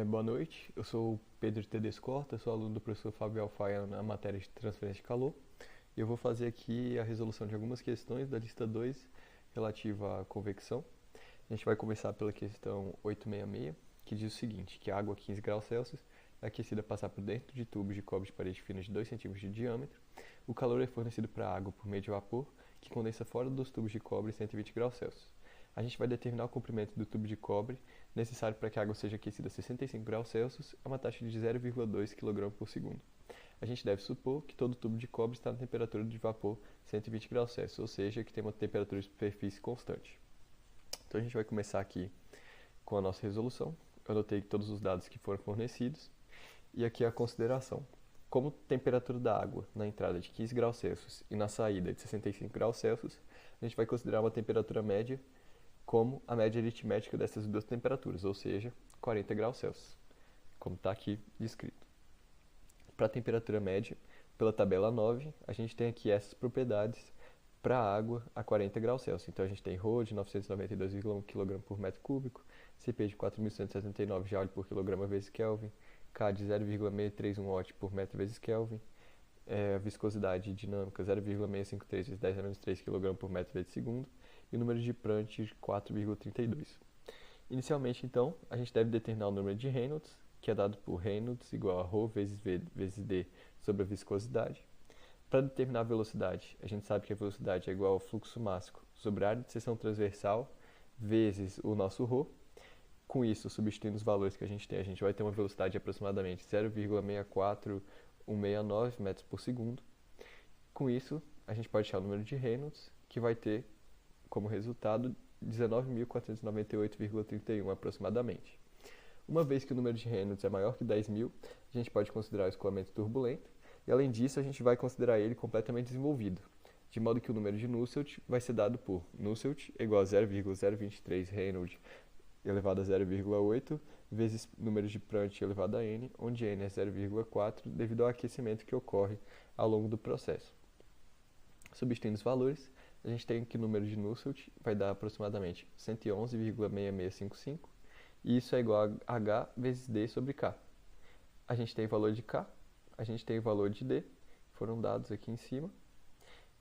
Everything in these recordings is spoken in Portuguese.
Boa noite, eu sou o Pedro Tedescorta, sou aluno do professor Fábio Alfaia na matéria de transferência de calor. E eu vou fazer aqui a resolução de algumas questões da lista 2 relativa à convecção. A gente vai começar pela questão 866, que diz o seguinte, que a água a 15 graus Celsius é aquecida a passar por dentro de tubos de cobre de parede fina de 2 centímetros de diâmetro. O calor é fornecido para a água por meio de vapor, que condensa fora dos tubos de cobre 120 graus Celsius. A gente vai determinar o comprimento do tubo de cobre necessário para que a água seja aquecida a 65 graus Celsius a uma taxa de 0,2 kg por segundo. A gente deve supor que todo tubo de cobre está na temperatura de vapor 120 graus Celsius, ou seja, que tem uma temperatura de superfície constante. Então a gente vai começar aqui com a nossa resolução. Eu anotei todos os dados que foram fornecidos e aqui a consideração. Como a temperatura da água na entrada é de 15 graus Celsius e na saída é de 65 graus Celsius, a gente vai considerar uma temperatura média como a média aritmética dessas duas temperaturas, ou seja, 40 graus Celsius, como está aqui descrito. Para a temperatura média, pela tabela 9, a gente tem aqui essas propriedades para a água a 40 graus Celsius. Então a gente tem Rho de 992,1 kg por metro cúbico, Cp de 4.179 Joule por quilograma vezes Kelvin, K de 0,631 Watt por metro vezes Kelvin, viscosidade dinâmica 0,653 vezes 10 a menos 3 kg por metro vezes segundo, e o número de Prandtl de 4,32. Inicialmente, então, a gente deve determinar o número de Reynolds, que é dado por Reynolds igual a Rho vezes V vezes D sobre a viscosidade. Para determinar a velocidade, a gente sabe que a velocidade é igual ao fluxo máximo sobre a área de seção transversal vezes o nosso Rho. Com isso, substituindo os valores que a gente vai ter uma velocidade de aproximadamente 0,64169 metros por segundo. Com isso, a gente pode achar o número de Reynolds, que vai ter como resultado 19.498,31 aproximadamente. Uma vez que o número de Reynolds é maior que 10.000, a gente pode considerar o escoamento turbulento, e além disso a gente vai considerar ele completamente desenvolvido, de modo que o número de Nusselt vai ser dado por Nusselt igual a 0,023 Reynolds elevado a 0,8 vezes número de Prandtl elevado a n, onde n é 0,4 devido ao aquecimento que ocorre ao longo do processo. Substituindo os valores, a gente tem que o número de Nusselt vai dar aproximadamente 111,6655 e isso é igual a H vezes D sobre K. A gente tem o valor de K, a gente tem o valor de D, foram dados aqui em cima,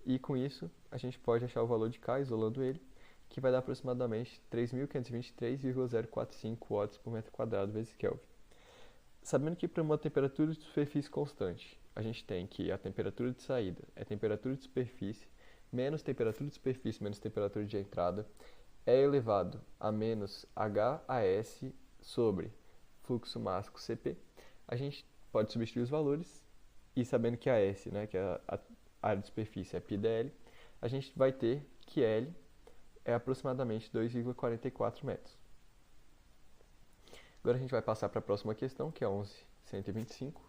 e com isso a gente pode achar o valor de K isolando ele, que vai dar aproximadamente 3.523,045 watts por metro quadrado vezes Kelvin. Sabendo que para uma temperatura de superfície constante, a gente tem que a temperatura de saída é a temperatura de superfície menos temperatura de superfície menos temperatura de entrada é elevado a menos HAS sobre fluxo máximo Cp, a gente pode substituir os valores e sabendo que a S, né, que é a área de superfície é πdl, a gente vai ter que L é aproximadamente 2,44 metros. Agora a gente vai passar para a próxima questão, que é 11.125.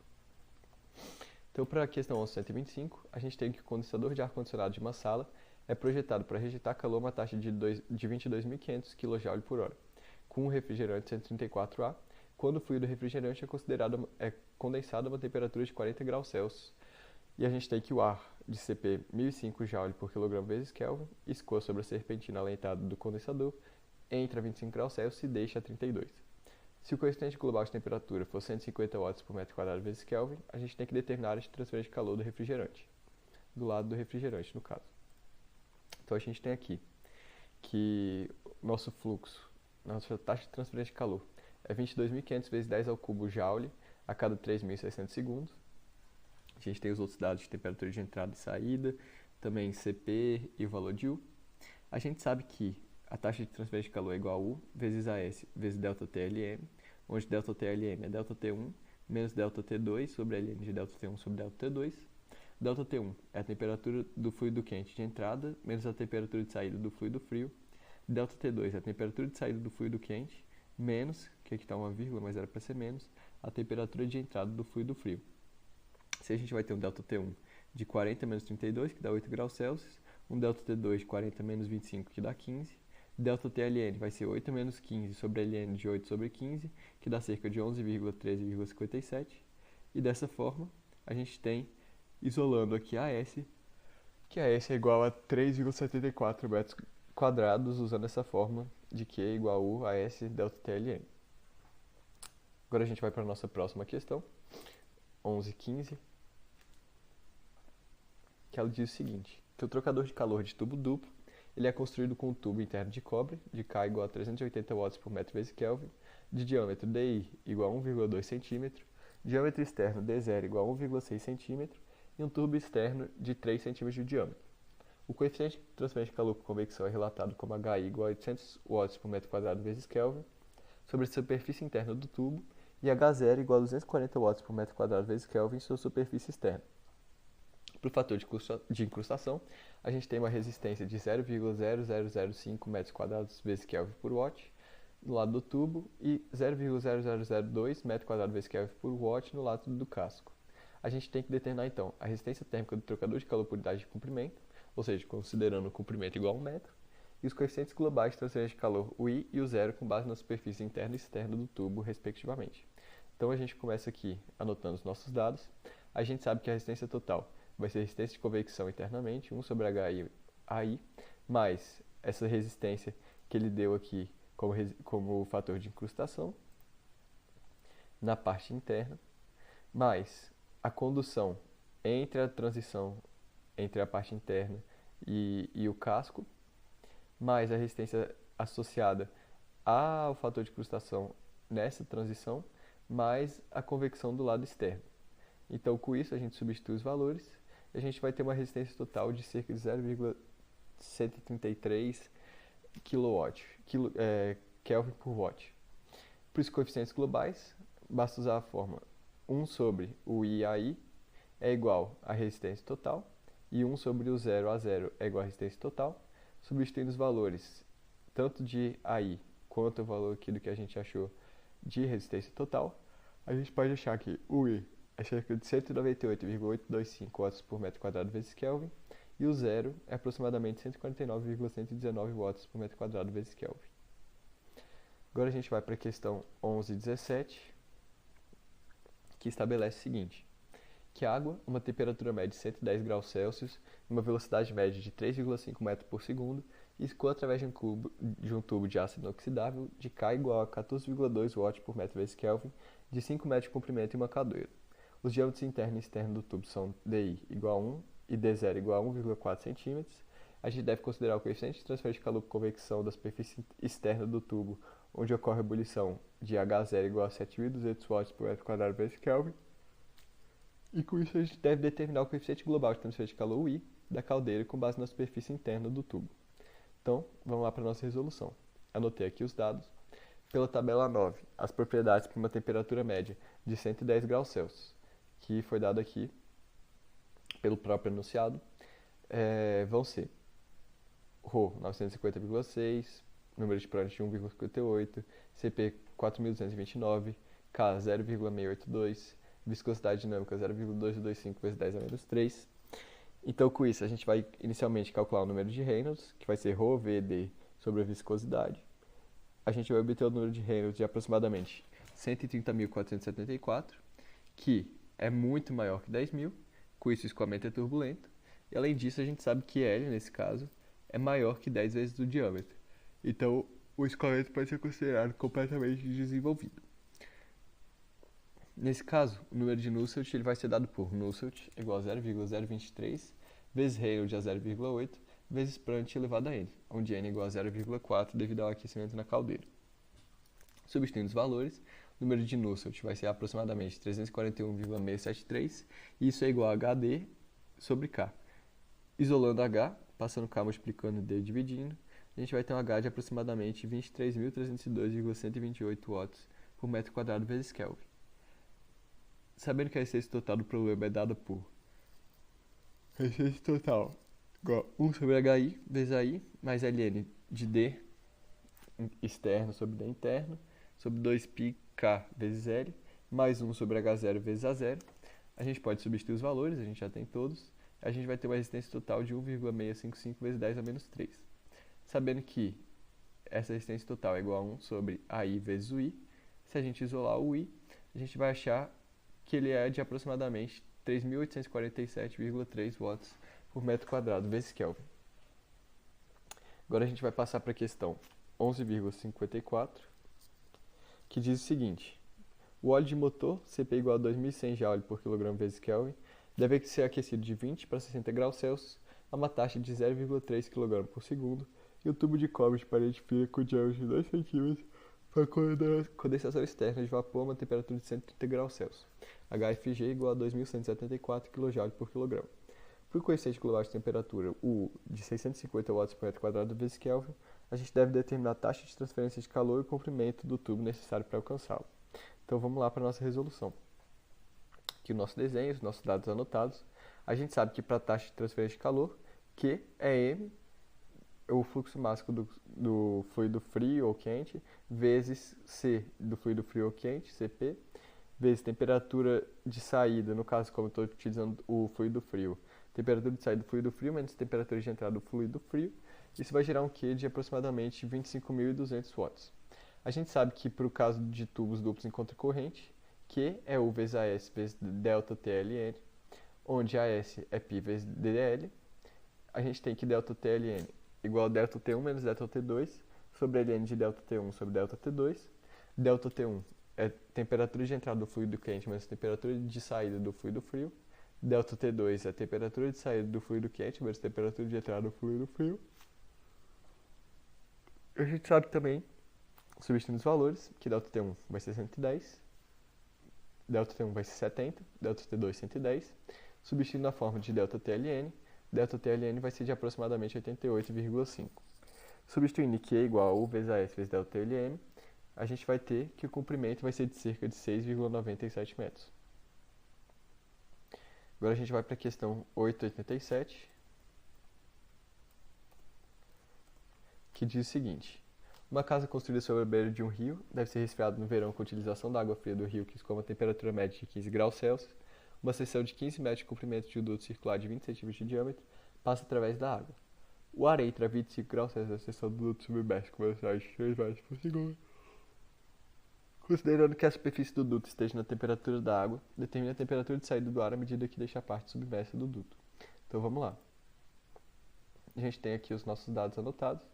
Então, para a questão 11.125, a gente tem que o condensador de ar-condicionado de uma sala é projetado para rejeitar calor a uma taxa de 22.500 kJ por hora, com o refrigerante 134A, quando o fluido refrigerante é condensado a uma temperatura de 40 graus Celsius. E a gente tem que o ar de Cp 1.005 Joule por kg vezes Kelvin escoa sobre a serpentina alentada do condensador, entra a 25 graus Celsius e deixa a 32. Se o coeficiente global de temperatura for 150 watts por metro quadrado vezes Kelvin, a gente tem que determinar a área de transferência de calor do refrigerante, do lado do refrigerante, no caso. Então a gente tem aqui que nosso fluxo, nossa taxa de transferência de calor é 22.500 vezes 10 ao cubo Joule a cada 3.600 segundos. A gente tem os outros dados de temperatura de entrada e saída, também Cp e o valor de U. A gente sabe que a taxa de transferência de calor é igual a U vezes AS vezes ΔTLM, onde ΔTLM é ΔT1 menos ΔT2 sobre LM de ΔT1 sobre ΔT2. ΔT1 é a temperatura do fluido quente de entrada menos a temperatura de saída do fluido frio. ΔT2 é a temperatura de saída do fluido quente menos, que aqui está uma vírgula, mas era para ser menos, a temperatura de entrada do fluido frio. Se a gente vai ter um ΔT1 de 40 menos 32, que dá 8 graus Celsius, um ΔT2 de 40 menos 25, que dá 15, ΔTLN vai ser 8 menos 15 sobre LN de 8 sobre 15, que dá cerca de 11,13,57. E dessa forma, a gente tem, isolando aqui a S, que a S é igual a 3,74 metros quadrados, usando essa forma de Q igual a U a S ΔTLN. Agora a gente vai para a nossa próxima questão, 11.15, que ela diz o seguinte, que o trocador de calor de tubo duplo, ele é construído com um tubo interno de cobre, de K igual a 380 watts por metro vezes Kelvin, de diâmetro DI igual a 1,2 cm, diâmetro externo D0 igual a 1,6 cm e um tubo externo de 3 cm de diâmetro. O coeficiente de transferência de calor por convecção é relatado como HI igual a 800 watts por metro quadrado vezes Kelvin sobre a superfície interna do tubo e H0 igual a 240 watts por metro quadrado vezes Kelvin sobre a superfície externa. Para o fator de incrustação, a gente tem uma resistência de 0,0005 metros quadrados vezes Kelvin por watt no lado do tubo e 0,0002 metro quadrado vezes Kelvin por watt no lado do casco. A gente tem que determinar então a resistência térmica do trocador de calor por unidade de comprimento, ou seja, considerando o comprimento igual a 1 metro, e os coeficientes globais de transferência de calor, o I e o zero, com base na superfície interna e externa do tubo, respectivamente. Então a gente começa aqui anotando os nossos dados. A gente sabe que a resistência total vai ser a resistência de convecção internamente, 1 sobre HI, AI, mais essa resistência que ele deu aqui como fator de incrustação na parte interna, mais a condução entre a transição entre a parte interna e o casco, mais a resistência associada ao fator de incrustação nessa transição, mais a convecção do lado externo. Então, com isso, a gente substitui os valores e a gente vai ter uma resistência total de cerca de 0,133 Kelvin por watt. Para os coeficientes globais, basta usar a fórmula 1 sobre o IAI é igual à resistência total e 1 sobre o 0 a 0 é igual à resistência total, substituindo os valores tanto de AI quanto o valor aqui do que a gente achou de resistência total, a gente pode achar que o I é cerca de 198,825 watts por metro quadrado vezes Kelvin e o zero é aproximadamente 149,119 watts por metro quadrado vezes Kelvin. Agora a gente vai para a questão 11.17, que estabelece o seguinte, que a água, uma temperatura média de 110 graus Celsius, uma velocidade média de 3,5 metros por segundo, escoa através de um tubo de aço inoxidável de K igual a 14,2 watts por metro vezes Kelvin, de 5 metros de comprimento e uma caldeira. Os diâmetros interno e externo do tubo são DI igual a 1 e D0 igual a 1,4 cm. A gente deve considerar o coeficiente de transferência de calor por convecção da superfície externa do tubo, onde ocorre a ebulição de H0 igual a 7.200 watts por metro quadrado vezes Kelvin. E com isso a gente deve determinar o coeficiente global de transferência de calor, o I, da caldeira com base na superfície interna do tubo. Então, vamos lá para a nossa resolução. Anotei aqui os dados. Pela tabela 9, as propriedades para uma temperatura média de 110 graus Celsius, que foi dado aqui pelo próprio enunciado, vão ser Rho 950,6, número de Prandtl de 1,58, CP 4.229, K 0,682, viscosidade dinâmica 0,225 vezes 10 a menos 3. Então, com isso, a gente vai inicialmente calcular o número de Reynolds, que vai ser Rho VD sobre a viscosidade. A gente vai obter o número de Reynolds de aproximadamente 130.474, que é muito maior que 10.000, com isso o escoamento é turbulento, e além disso a gente sabe que L, nesse caso, é maior que 10 vezes o diâmetro. Então, o escoamento pode ser considerado completamente desenvolvido. Nesse caso, o número de Nusselt ele vai ser dado por Nusselt igual a 0,023 vezes Reynolds a 0,8 vezes Prandtl elevado a n, onde n é igual a 0,4 devido ao aquecimento na caldeira. Substituindo os valores, o número de Nusselt vai ser aproximadamente 341,673 e isso é igual a HD sobre K. Isolando H, passando K multiplicando D dividindo, a gente vai ter um H de aproximadamente 23.302,128 watts por metro quadrado vezes Kelvin. Sabendo que a resistência total do problema é dada por resistência total igual a 1 sobre HI vezes AI mais Ln de D externo sobre D interno sobre 2πk vezes L mais 1 sobre H0 vezes A0. A gente pode substituir os valores, a gente já tem todos. A gente vai ter uma resistência total de 1,655 vezes 10 a menos 3. Sabendo que essa resistência total é igual a 1 sobre AI vezes o I, se a gente isolar o I, a gente vai achar que ele é de aproximadamente 3.847,3 watts por metro quadrado vezes Kelvin. Agora a gente vai passar para a questão 11,54, que diz o seguinte: O óleo de motor, CP igual a 2100 Joule por quilograma vezes Kelvin, deve ser aquecido de 20 para 60 graus Celsius a uma taxa de 0,3 kg por segundo e o tubo de cobre de parede fina com diâmetro de 2 cm para condensação externa de vapor a uma temperatura de 130 graus Celsius. HFG igual a 2174 kJ por quilograma. Para o coeficiente global de temperatura, U de 650 watts por metro quadrado vezes Kelvin, a gente deve determinar a taxa de transferência de calor e o comprimento do tubo necessário para alcançá-lo. Então vamos lá para a nossa resolução. Aqui o nosso desenho, os nossos dados anotados. A gente sabe que para a taxa de transferência de calor, Q é M, o fluxo máximo do fluido frio ou quente, vezes C do fluido frio ou quente, CP, vezes temperatura de saída, no caso como eu estou utilizando o fluido frio, temperatura de saída do fluido frio menos temperatura de entrada do fluido frio, isso vai gerar um Q de aproximadamente 25.200 watts. A gente sabe que para o caso de tubos duplos em contracorrente, Q é U vezes AS vezes ΔTLN, onde AS é π vezes DL, a gente tem que ΔTLN igual a ΔT1 menos ΔT2 sobre Ln de ΔT1 sobre ΔT2. ΔT1 é temperatura de entrada do fluido quente menos temperatura de saída do fluido frio. ΔT2 é temperatura de saída do fluido quente menos temperatura de entrada do fluido frio. A gente sabe também, substituindo os valores, que ΔT1 vai ser 110, ΔT1 vai ser 70, ΔT2 110. Substituindo na forma de ΔTLN, ΔTLN vai ser de aproximadamente 88,5. Substituindo Q igual a U vezes AS vezes ΔTLN, a gente vai ter que o comprimento vai ser de cerca de 6,97 metros. Agora a gente vai para a questão 887, que diz o seguinte: uma casa construída sobre a beira de um rio deve ser resfriada no verão com a utilização da água fria do rio, que escoa uma temperatura média de 15 graus Celsius. Uma seção de 15 metros de comprimento de um duto circular de 20 cm de diâmetro passa através da água. O ar entra a 25 graus Celsius na seção do duto submerso com velocidade de 3 metros por segundo. Considerando que a superfície do duto esteja na temperatura da água, determine a temperatura de saída do ar à medida que deixa a parte submersa do duto. Então vamos lá. A gente tem aqui os nossos dados anotados.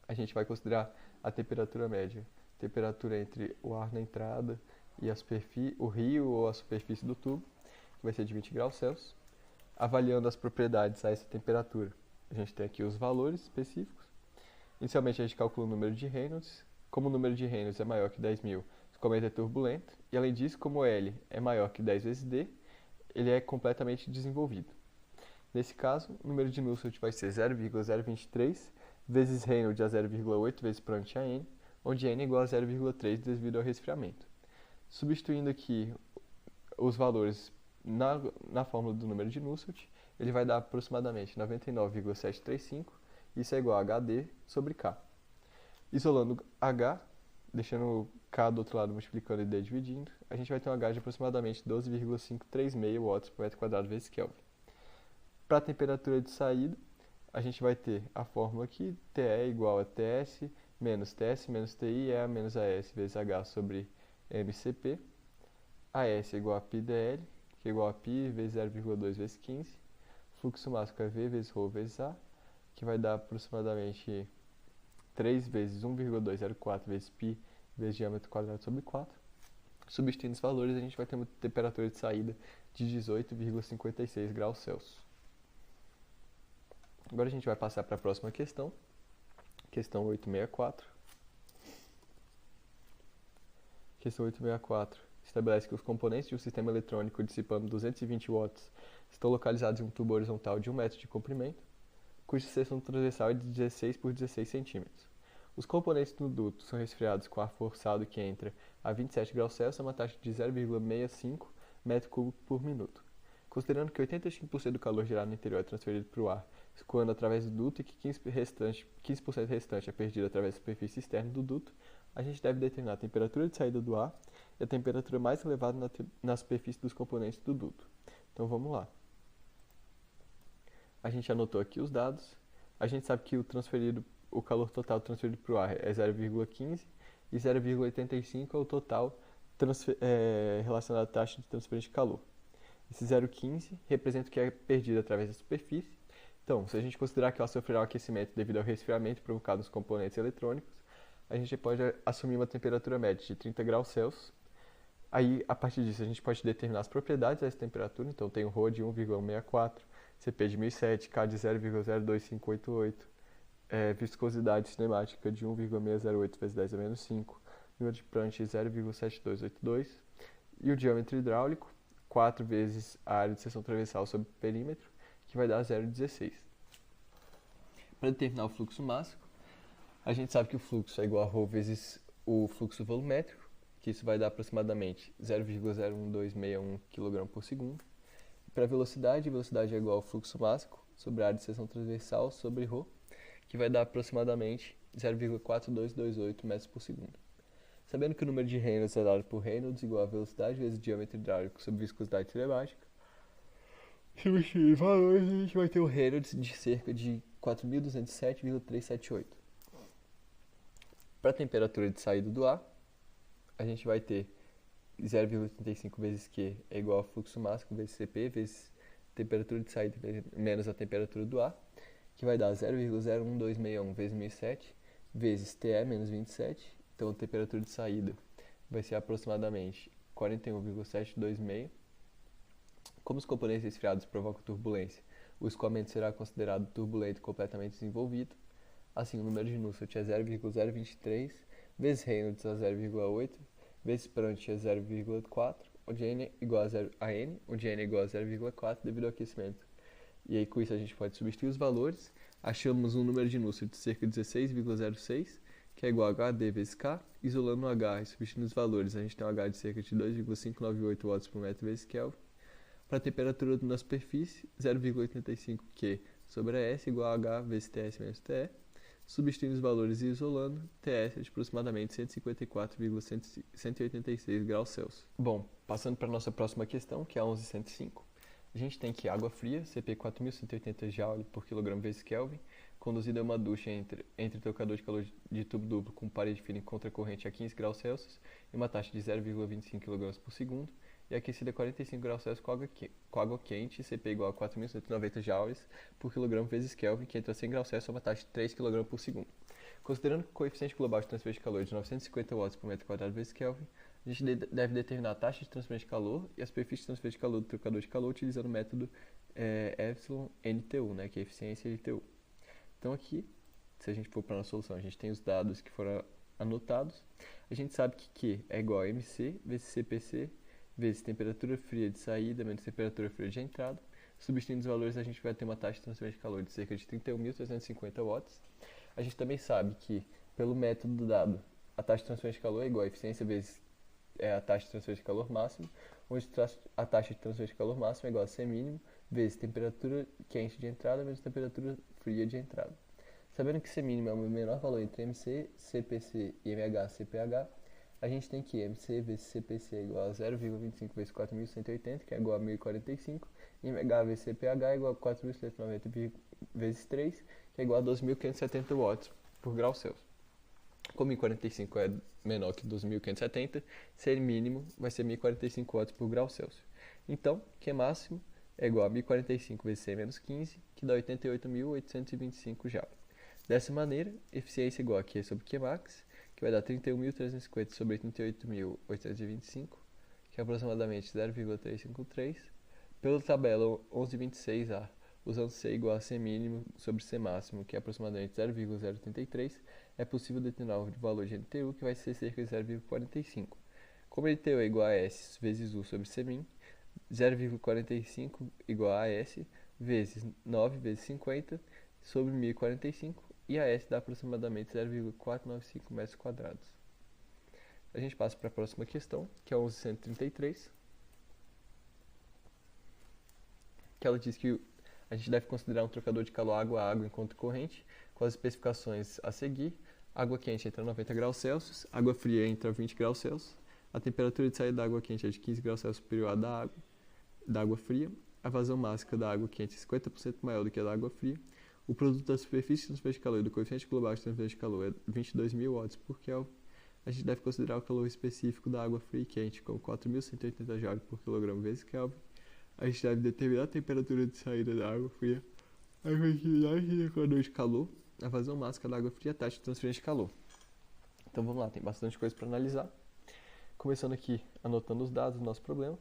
A gente vai considerar a temperatura média, temperatura entre o ar na entrada e o rio ou a superfície do tubo, que vai ser de 20 graus Celsius. Avaliando as propriedades a essa temperatura, a gente tem aqui os valores específicos. Inicialmente a gente calcula o número de Reynolds. Como o número de Reynolds é maior que 10.000, o cometa é turbulento. E além disso, como L é maior que 10 vezes D, ele é completamente desenvolvido. Nesse caso, o número de Nusselt vai ser 0,023 vezes Reynolds a 0,8 vezes Prandtl a N, onde N é igual a 0,3 devido ao resfriamento. Substituindo aqui os valores na fórmula do número de Nusselt, ele vai dar aproximadamente 99,735, isso é igual a HD sobre K. Isolando H, deixando K do outro lado multiplicando e D dividindo, a gente vai ter um H de aproximadamente 12,536 watts por metro quadrado vezes Kelvin. Para a temperatura de saída, a gente vai ter a fórmula aqui, TE é igual a TS menos TI é a menos AS vezes H sobre MCP. AS é igual a πdl, que é igual a π vezes 0,2 vezes 15. Fluxo máximo é V vezes ρ vezes A, que vai dar aproximadamente 3 vezes 1,204 vezes π vezes diâmetro quadrado sobre 4. Substituindo os valores, a gente vai ter uma temperatura de saída de 18,56 graus Celsius. Agora a gente vai passar para a próxima questão, questão 864. Questão 864 estabelece que os componentes de um sistema eletrônico dissipando 220 watts estão localizados em um tubo horizontal de 1 metro de comprimento, cuja seção transversal é de 16 por 16 centímetros. Os componentes do duto são resfriados com ar forçado que entra a 27 graus Celsius a uma taxa de 0,65 metro cúbico por minuto. Considerando que 85% do calor gerado no interior é transferido para o ar escoando através do duto e que 15% restante é perdido através da superfície externa do duto, a gente deve determinar a temperatura de saída do ar e a temperatura mais elevada na superfície dos componentes do duto. Então vamos lá. A gente anotou aqui os dados. A gente sabe que o calor total transferido para o ar é 0,15 e 0,85 é o total relacionado à taxa de transferência de calor. Esse 0,15 representa o que é perdido através da superfície. Então, se a gente considerar que ela sofrerá um aquecimento devido ao resfriamento provocado nos componentes eletrônicos, a gente pode assumir uma temperatura média de 30 graus Celsius. Aí, a partir disso, a gente pode determinar as propriedades dessa temperatura. Então, tem o ρ de 1,164, Cp de 1007, K de 0,02588, viscosidade cinemática de 1,608 vezes 10 a menos 5, número de Prandtl 0,7282 e o diâmetro hidráulico, 4 vezes a área de seção transversal sobre o perímetro, que vai dar 0,16. Para determinar o fluxo máximo, a gente sabe que o fluxo é igual a ρ vezes o fluxo volumétrico, que isso vai dar aproximadamente 0,01261 kg por segundo. Para a velocidade é igual ao fluxo máximo sobre a área de seção transversal sobre ρ, que vai dar aproximadamente 0,4228 metros por segundo. Sabendo que o número de Reynolds é dado por Reynolds igual a velocidade vezes diâmetro hidráulico sobre viscosidade cinemática, substituindo os valores, a gente vai ter o Reynolds de cerca de 4.207,378. Para a temperatura de saída do ar, a gente vai ter 0,85 vezes Q é igual ao fluxo máximo vezes Cp vezes temperatura de saída menos a temperatura do ar, que vai dar 0,01261 vezes 1007 vezes Te menos 27. Então, a temperatura de saída vai ser aproximadamente 41,726. Como os componentes resfriados provocam turbulência, o escoamento será considerado turbulento completamente desenvolvido. Assim, o número de Nusselt é 0,023, vezes Reynolds é 0,8, vezes Prandtl é 0,4, onde N é igual a N, onde N é igual a 0,4 devido ao aquecimento. E aí, com isso, a gente pode substituir os valores. Achamos um número de Nusselt de cerca de 16,06, que é igual a HD vezes K. Isolando o H e substituindo os valores, a gente tem um H de cerca de 2,598 watts por metro vezes Kelvin. Para a temperatura na superfície, 0,85 Q sobre a S igual a H vezes TS menos TE. Substituindo os valores e isolando, TS é de aproximadamente 154,186 graus Celsius. Bom, passando para a nossa próxima questão, que é a 1105. A gente tem que água fria, Cp 4.180 Joule por kg vezes Kelvin, conduzida a uma ducha entre trocador de calor de tubo duplo com parede fina e contracorrente a 15 graus Celsius e uma taxa de 0,25 kg por segundo, e aquecida a 45 graus Celsius com água quente, Cp igual a 4.190 joules por kg vezes Kelvin, que entra a 100 graus Celsius a uma taxa de 3 kg por segundo. Considerando que o coeficiente global de transferência de calor é de 950 watts por metro quadrado vezes Kelvin, a gente deve determinar a taxa de transferência de calor e a superfície de transferência de calor do trocador de calor utilizando o método εNTU, que é eficiência LTU. Então aqui, se a gente for para a nossa solução, a gente tem os dados que foram anotados. A gente sabe que Q é igual a MC vezes CPC vezes temperatura fria de saída menos temperatura fria de entrada. Substituindo os valores, a gente vai ter uma taxa de transferência de calor de cerca de 31.350 watts. A gente também sabe que, pelo método dado, a taxa de transferência de calor é igual a eficiência vezes a taxa de transferência de calor máximo, onde a taxa de transferência de calor máximo é igual a C mínimo vezes temperatura quente de entrada menos temperatura fria de entrada. Sabendo que C mínimo é o menor valor entre MC, CPC e MH/CPH, a gente tem que MC vezes CPC é igual a 0,25 vezes 4.180, que é igual a 1.045, e MH vezes CPH é igual a 4.190 vezes 3, que é igual a 12.570 watts por grau Celsius. Como 1.045 é menor que 12.570, C mínimo vai ser 1.045 watts por grau Celsius. Então, Q máximo é igual a 1.045 vezes C menos 15, que dá 88.825 joules. Dessa maneira, eficiência igual a Q sobre Q max, que vai dar 31.350 sobre 38.825, que é aproximadamente 0,353, pela tabela 1126A, usando C igual a C mínimo sobre C máximo, que é aproximadamente 0,033, é possível determinar o valor de NTU, que vai ser cerca de 0,45. Como NTU é igual a S vezes U sobre C min, 0,45 igual a S vezes 9 vezes 50 sobre 1045, e a S dá aproximadamente 0,495 metros quadrados. A gente passa para a próxima questão, que é a 1133, que ela diz que a gente deve considerar um trocador de calor água-água enquanto corrente, com as especificações a seguir. Água quente entra a 90 graus Celsius, água fria entra a 20 graus Celsius, a temperatura de saída da água quente é de 15 graus Celsius superior à da água fria, a vazão máxima da água quente é 50% maior do que a da água fria, o produto da superfície de transferência de calor e do coeficiente global de transferência de calor é 22.000 watts por Kelvin. A gente deve considerar o calor específico da água fria e quente como 4.180 joules por quilograma vezes Kelvin. A gente deve determinar a temperatura de saída da água fria, a efetividade de indicador de calor, a vazão máxima da água fria e a taxa de transferência de calor. Então vamos lá, tem bastante coisa para analisar. Começando aqui, anotando os dados do nosso problema,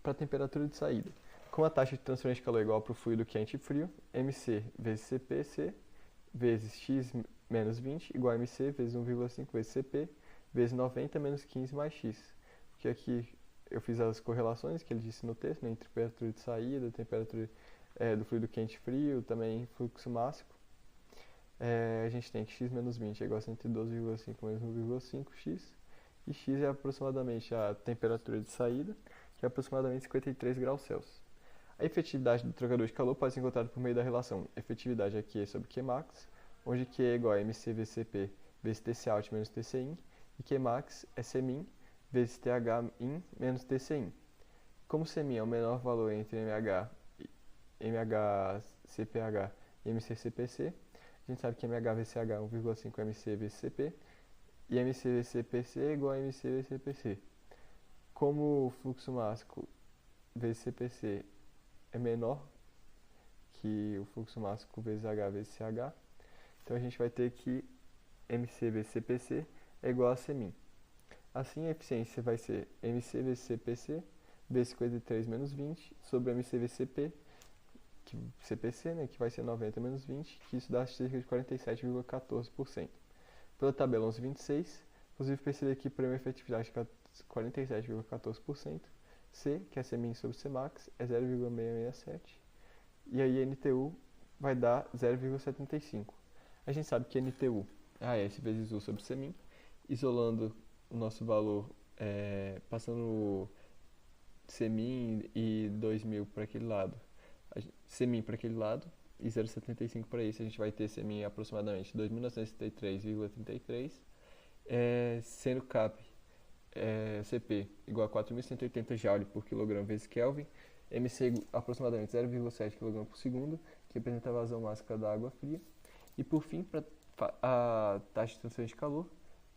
para a temperatura de saída. Com a taxa de transferência de calor igual para o fluido quente e frio, MC vezes CPC vezes X menos 20 igual a MC vezes 1,5 vezes CP vezes 90 menos 15 mais X. Porque aqui eu fiz as correlações que ele disse no texto, né, entre temperatura de saída, temperatura do fluido quente e frio, também fluxo máximo. A gente tem que x menos 20 é igual a 112,5 menos 1,5x, e x é aproximadamente a temperatura de saída, que é aproximadamente 53 graus Celsius. A efetividade do trocador de calor pode ser encontrada por meio da relação efetividade é Q sobre Qmax, onde Q é igual a MC vezes CP vezes TCout menos TCin, e Qmax é Cmin vezes Thin menos Tcin. Como Cmin é o menor valor entre MHCPH e MCCPC, a gente sabe que MH vezes CH é 1,5 MC vezes CP, e MC vezes CPC é igual a MC vezes CPC. Como o fluxo máximo vezes CPC é menor que o fluxo máximo vezes H vezes CH, então a gente vai ter que MC vezes CPC é igual a Cmin. Assim, a eficiência vai ser MC vezes CPC vezes 53 menos 20 sobre MC vezes CP, CPC, né, que vai ser 90 menos 20, que isso dá cerca de 47,14%. Pela tabela 1126, inclusive perceber aqui para uma efetividade de 47,14%, C, que é Cmin sobre Cmax, é 0,667, e aí NTU vai dar 0,75. A gente sabe que NTU é AS vezes U sobre Cmin, isolando o nosso valor, passando Cmin e 2000 para aquele lado, Cmin para aquele lado e 0,75 para esse, a gente vai ter Cmin aproximadamente 2.973,33, sendo CP igual a 4.180 Joule por quilograma vezes Kelvin, MC aproximadamente 0,7 kg por segundo, que representa a vazão máxima da água fria, e por fim, para a taxa de transferência de calor,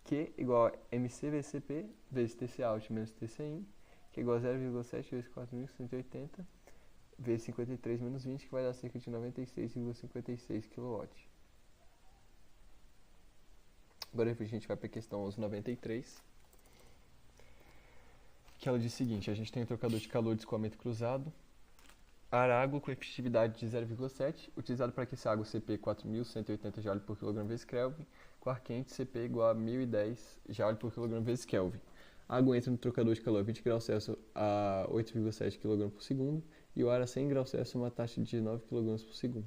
Q igual a MC vezes CP vezes TCout menos TCin, que é igual a 0,7 vezes 4.180 vezes 53 menos 20, que vai dar cerca de 96,56 kW. Agora a gente vai para a questão 1193, que ela diz o seguinte: a gente tem um trocador de calor de escoamento cruzado, ar água com efetividade de 0,7, utilizado para aquecer água CP 4.180 Joule por kg vezes Kelvin, com ar quente CP igual a 1.010 Joule por kg vezes Kelvin. A água entra no trocador de calor 20 graus Celsius a 8,7 kg por segundo, e o ar a 100 graus Celsius a uma taxa de 9 kg por segundo.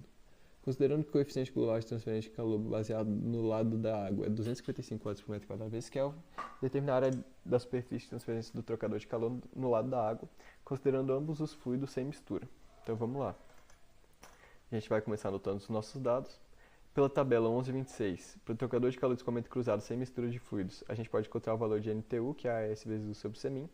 Considerando que o coeficiente global de transferência de calor baseado no lado da água é 255 watts por metro quadrado vezes Kelvin, determinar a área da superfície de transferência do trocador de calor no lado da água, considerando ambos os fluidos sem mistura. Então vamos lá. A gente vai começar anotando os nossos dados. Pela tabela 1126, para o trocador de calor de escoamento cruzado sem mistura de fluidos, a gente pode encontrar o valor de NTU, que é AS vezes U sobre Cmin.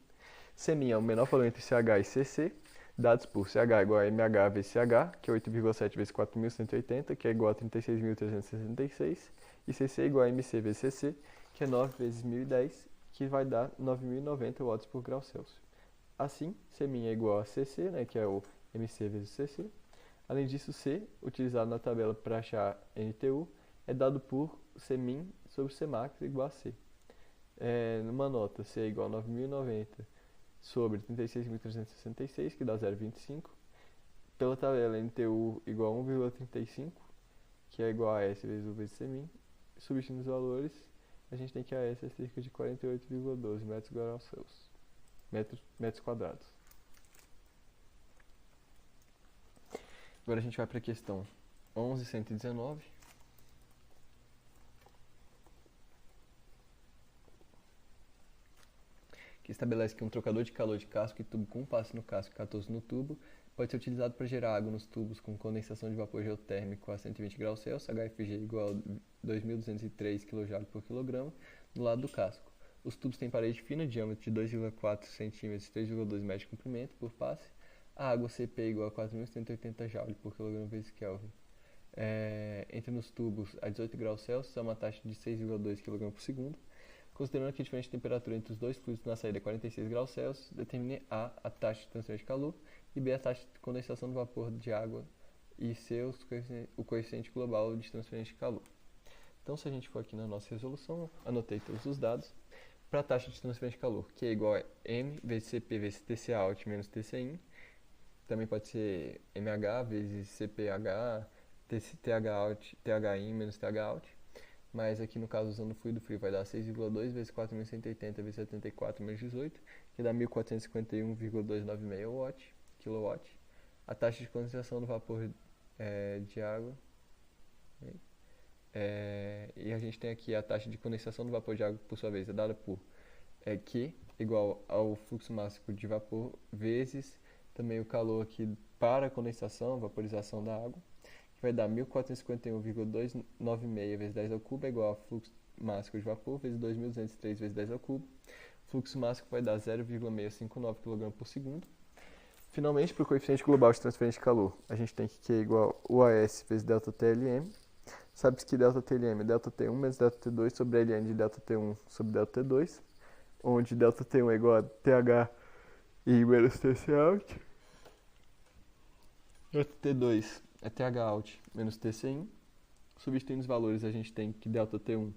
Cmin é o menor valor entre CH e CC, dados por CH igual a MH vezes CH, que é 8,7 vezes 4.180, que é igual a 36.366, e CC igual a MC vezes CC, que é 9 vezes 1.010, que vai dar 9.090 watts por grau Celsius. Assim, Cmin é igual a CC, né, que é o MC vezes CC. Além disso, C, utilizado na tabela para achar NTU, é dado por Cmin sobre Cmax igual a C. Numa nota, C é igual a 9.090 sobre 36.366, que dá 0,25. Pela tabela, NTU igual a 1,35, que é igual a S vezes U vezes Cmin. Substituindo os valores, a gente tem que a S é cerca de 48,12 metros quadrados. Agora a gente vai para a questão 1119, que estabelece que um trocador de calor de casco e tubo com um passe no casco e 14 no tubo pode ser utilizado para gerar água nos tubos com condensação de vapor geotérmico a 120 graus Celsius, HFG igual a 2.203 kJ por quilograma, no lado do casco. Os tubos têm parede fina, diâmetro de 2,4 cm e 3,2 metros de comprimento por passe. A água CP igual a 4.180 Joule por kg vezes Kelvin. Entra nos tubos a 18 graus Celsius, a uma taxa de 6,2 kg por segundo. Considerando que a diferença de temperatura entre os dois fluidos na saída é 46 graus Celsius, determine a taxa de transferência de calor, e B, a taxa de condensação do vapor de água, e C, o coeficiente global de transferência de calor. Então, se a gente for aqui na nossa resolução, anotei todos os dados. para a taxa de transferência de calor, que é igual a M vezes CP vezes TCA out menos TCin. Também pode ser MH vezes CPH, TH out, THin menos TH out. Mas aqui no caso usando o fluido frio vai dar 6,2 vezes 4.180 vezes 74 menos 18, que dá 1.451,296 kW. A taxa de condensação do vapor de água. E a gente tem aqui a taxa de condensação do vapor de água, por sua vez, é dada por Q igual ao fluxo máximo de vapor vezes também o calor aqui para a condensação, vaporização da água, que vai dar 1.451,296 vezes 10 ao cubo é igual ao fluxo máximo de vapor vezes 2.203 vezes 10 ao cubo. Fluxo máximo vai dar 0,659 kg por segundo. Finalmente, para o coeficiente global de transferência de calor, a gente tem que Q igual a UAS vezes ΔTLM. Sabe-se que ΔTLM é ΔT1 menos ΔT2 sobre Ln de ΔT1 sobre ΔT2, onde ΔT1 é igual a TH e menos TC out. ΔT2 é TH out menos TCin. Substituindo os valores, a gente tem que ΔT1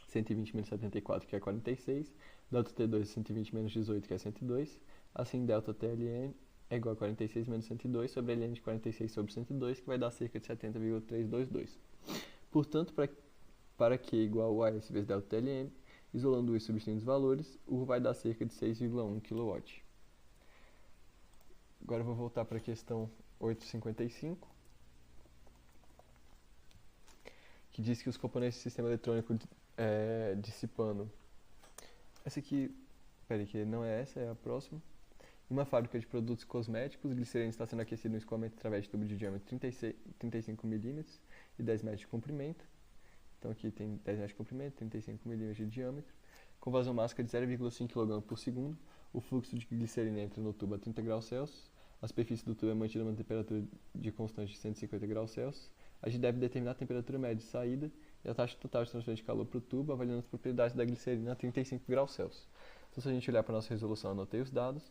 120 menos 74, que é 46. ΔT2 120 menos 18, que é 102. Assim, ΔTLN é igual a 46 menos 102 sobre Ln de 46 sobre 102, que vai dar cerca de 70,322. Portanto, para Q igual a AS vezes ΔTLM, isolando U e substituindo os valores, U vai dar cerca de 6,1 kW. Agora eu vou voltar para a questão 855, que diz que os componentes do sistema eletrônico dissipando. Essa aqui, peraí, que não é essa, é a próxima. Em uma fábrica de produtos cosméticos, o glicerina está sendo aquecido no escoamento através de tubo de diâmetro 35 mm e 10 metros de comprimento. Então aqui tem 10 metros de comprimento, 35 mm de diâmetro, com vazão máxima de 0,5 kg por segundo. O fluxo de glicerina entra no tubo a 30 graus Celsius. A superfície do tubo é mantida a uma temperatura de constante de 150 graus Celsius. A gente deve determinar a temperatura média de saída e a taxa total de transferência de calor para o tubo, avaliando as propriedades da glicerina a 35 graus Celsius. Então, se a gente olhar para a nossa resolução, anotei os dados.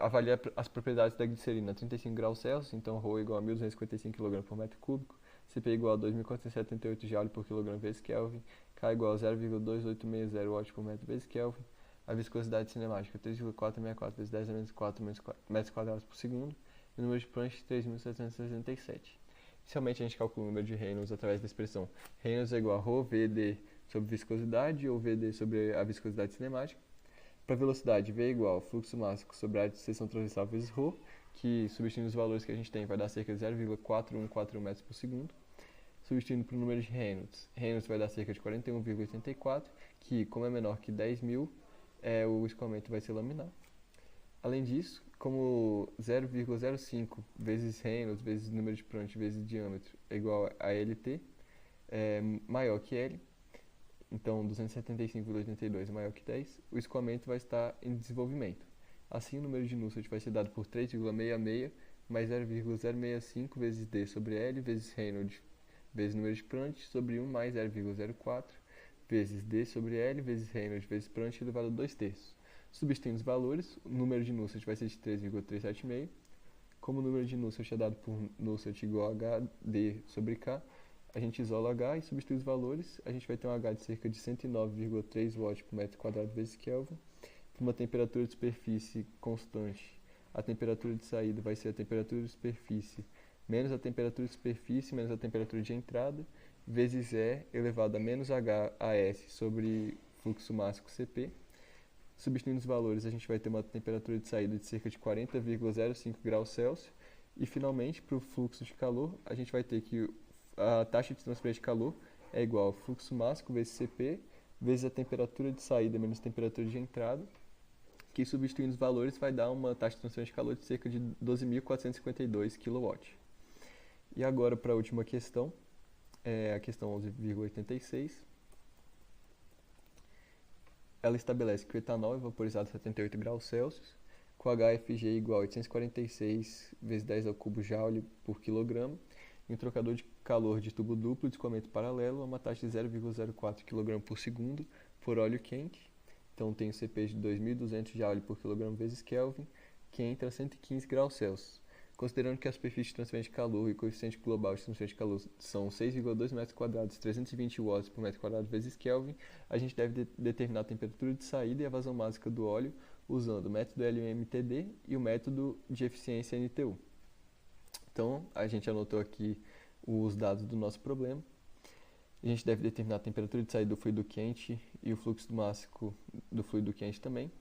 Avaliar as propriedades da glicerina a 35 graus Celsius, então ρ igual a 1.255 kg por metro cúbico, Cp igual a 2.478 Joule por kg vezes Kelvin, K igual a 0,2860 Watt por metro vezes Kelvin, a viscosidade cinemática 3,464 vezes 10 a menos 4 metros quadrados por segundo, e o número de Planck 3.767. Inicialmente a gente calcula o número de Reynolds através da expressão Reynolds é igual a ρ Vd sobre viscosidade ou Vd sobre a viscosidade cinemática. Para velocidade, V é igual ao fluxo máximo sobre a área de seção transversal vezes ρ, que substituindo os valores que a gente tem vai dar cerca de 0,4141 metros por segundo. Substituindo para o número de Reynolds, Reynolds vai dar cerca de 41,84, que como é menor que 10.000, o escoamento vai ser laminar. Além disso, como 0,05 vezes Reynolds vezes número de Prandtl vezes diâmetro é igual a LT, é maior que L, então 275,82 é maior que 10, o escoamento vai estar em desenvolvimento. Assim, o número de Nusselt vai ser dado por 3,66 mais 0,065 vezes D sobre L vezes Reynolds vezes número de Prandtl sobre 1 mais 0,04 vezes D sobre L vezes Reynolds vezes Prandtl elevado a 2/3. Substituindo os valores, o número de Nusselt vai ser de 3,376. Como o número de Nusselt é dado por Nusselt igual a HD sobre K, a gente isola H e substitui os valores, a gente vai ter um H de cerca de 109,3 Watt por metro quadrado vezes Kelvin, por uma temperatura de superfície constante. A temperatura de saída vai ser a temperatura de superfície menos a temperatura de superfície menos a temperatura de entrada, vezes E elevado a menos HAS sobre fluxo máximo CP. Substituindo os valores, a gente vai ter uma temperatura de saída de cerca de 40,05 graus Celsius. E, finalmente, para o fluxo de calor, a gente vai ter que a taxa de transferência de calor é igual ao fluxo máximo vezes CP, vezes a temperatura de saída menos a temperatura de entrada, que, substituindo os valores, vai dar uma taxa de transferência de calor de cerca de 12.452 kW. E agora, para a última questão, a questão 11,86. Ela estabelece que o etanol é vaporizado a 78 graus Celsius, com HFG igual a 846 vezes 10 ao cubo Joule por quilograma, e um trocador de calor de tubo duplo de escoamento paralelo a uma taxa de 0,04 kg por segundo por óleo quente. Então tem o CP de 2.200 Joule por quilograma vezes Kelvin, que entra a 115 graus Celsius. Considerando que a superfície de transferência de calor e o coeficiente global de transferência de calor são 6,2 metros quadrados, 320 watts por metro quadrado vezes Kelvin, a gente deve determinar a temperatura de saída e a vazão máxima do óleo usando o método LMTD e o método de eficiência NTU. Então, a gente anotou aqui os dados do nosso problema. A gente deve determinar a temperatura de saída do fluido quente e o fluxo máximo do fluido quente também.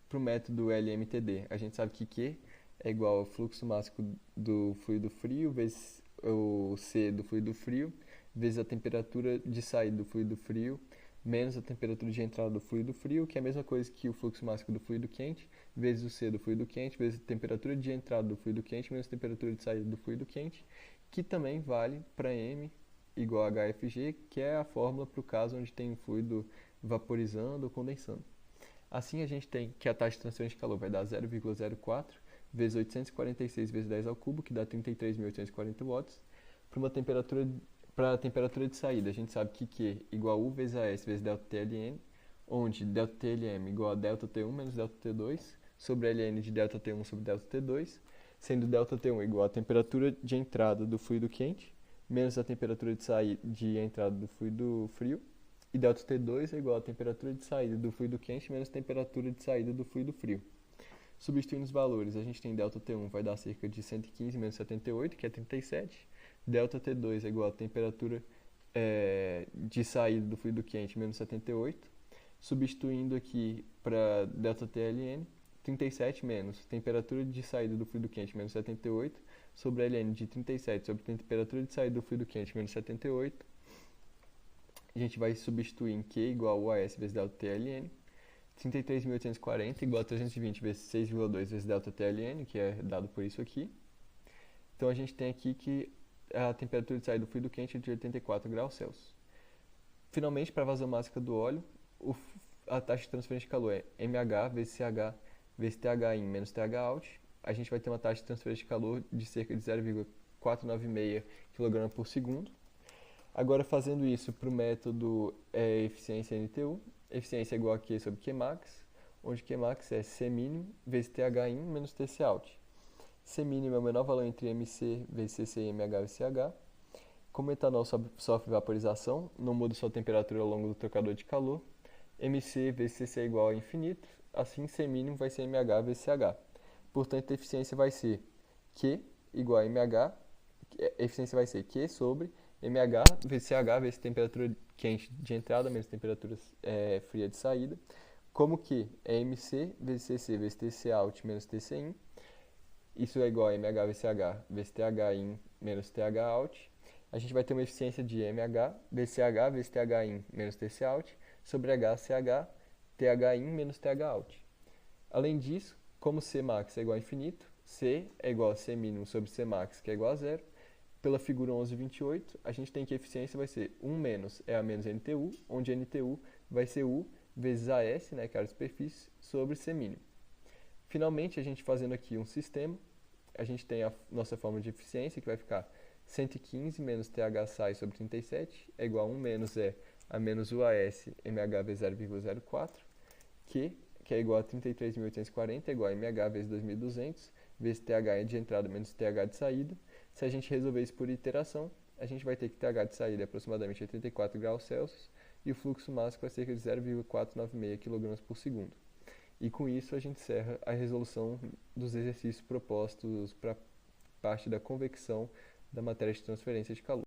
Para o método LMTD, a gente sabe que Q é igual ao fluxo máximo do fluido frio vezes o C do fluido frio vezes a temperatura de saída do fluido frio menos a temperatura de entrada do fluido frio, que é a mesma coisa que o fluxo máximo do fluido quente vezes o C do fluido quente vezes a temperatura de entrada do fluido quente menos a temperatura de saída do fluido quente, que também vale para M igual a HFG, que é a fórmula para o caso onde tem um fluido vaporizando ou condensando. Assim, a gente tem que a taxa de transferência de calor vai dar 0,04 vezes 846 vezes 10 ao cubo, que dá 33.840 watts. Para a temperatura de saída, a gente sabe que Q igual a U vezes AS vezes ΔTLN, onde ΔTLM igual a ΔT1 menos ΔT2 sobre LN de ΔT1 sobre ΔT2, sendo ΔT1 igual a temperatura de entrada do fluido quente menos a temperatura de saída de entrada do fluido frio, e ΔT2 é igual a temperatura de saída do fluido quente menos a temperatura de saída do fluido frio. Substituindo os valores, a gente tem ΔT1 vai dar cerca de 115 menos 78, que é 37. ΔT2 é igual a temperatura de saída do fluido quente menos 78. Substituindo aqui para ΔTLN, 37 menos temperatura de saída do fluido quente menos 78 sobre LN de 37 sobre temperatura de saída do fluido quente menos 78. A gente vai substituir em Q igual a AS vezes ΔTLN. 33.840 igual a 320 vezes 6,2 vezes ΔTLN, que é dado por isso aqui. Então, a gente tem aqui que a temperatura de saída do fluido quente é de 84 graus Celsius. Finalmente, para a vazão máxima do óleo, a taxa de transferência de calor é mH vezes CH vezes THIN menos THout. A gente vai ter uma taxa de transferência de calor de cerca de 0,496 kg por segundo. Agora, fazendo isso para o método eficiência NTU, eficiência é igual a Q sobre Qmax, onde Qmax é C mínimo vezes THIN menos TCout. C mínimo é o menor valor entre MC vezes CC e MH vezes CH. Como o etanol sofre vaporização, não muda sua temperatura ao longo do trocador de calor. MC vezes CC é igual a infinito, assim C mínimo vai ser MH vezes CH. Portanto, a eficiência vai ser Q igual a MH, eficiência vai ser Q sobre MH vezes CH vezes temperatura quente de entrada menos temperatura fria de saída, como que é MC vezes CC vezes TCout menos TCin, isso é igual a MH vezes CH vezes THIN menos THout. A gente vai ter uma eficiência de MH vezes CH vezes THIN menos TCout sobre HCH THIN menos THout. Além disso, como Cmax é igual a infinito, C é igual a C mínimo sobre Cmax, que é igual a zero. Pela figura 1128, a gente tem que a eficiência vai ser 1 menos é a menos NTU, onde NTU vai ser U vezes AS, né, que é a superfície, sobre C mínimo. Finalmente, a gente fazendo aqui um sistema, a gente tem a nossa fórmula de eficiência, que vai ficar 115 menos THSI sobre 37, é igual a 1 menos é a menos UAS MH vezes 0,04, que é igual a 33.840, é igual a MH vezes 2.200, vezes TH de entrada menos TH de saída. Se a gente resolver isso por iteração, a gente vai ter que TH de saída é aproximadamente 84 graus Celsius e o fluxo máximo é cerca de 0,496 kg por segundo. E com isso a gente encerra a resolução dos exercícios propostos para parte da convecção da matéria de transferência de calor.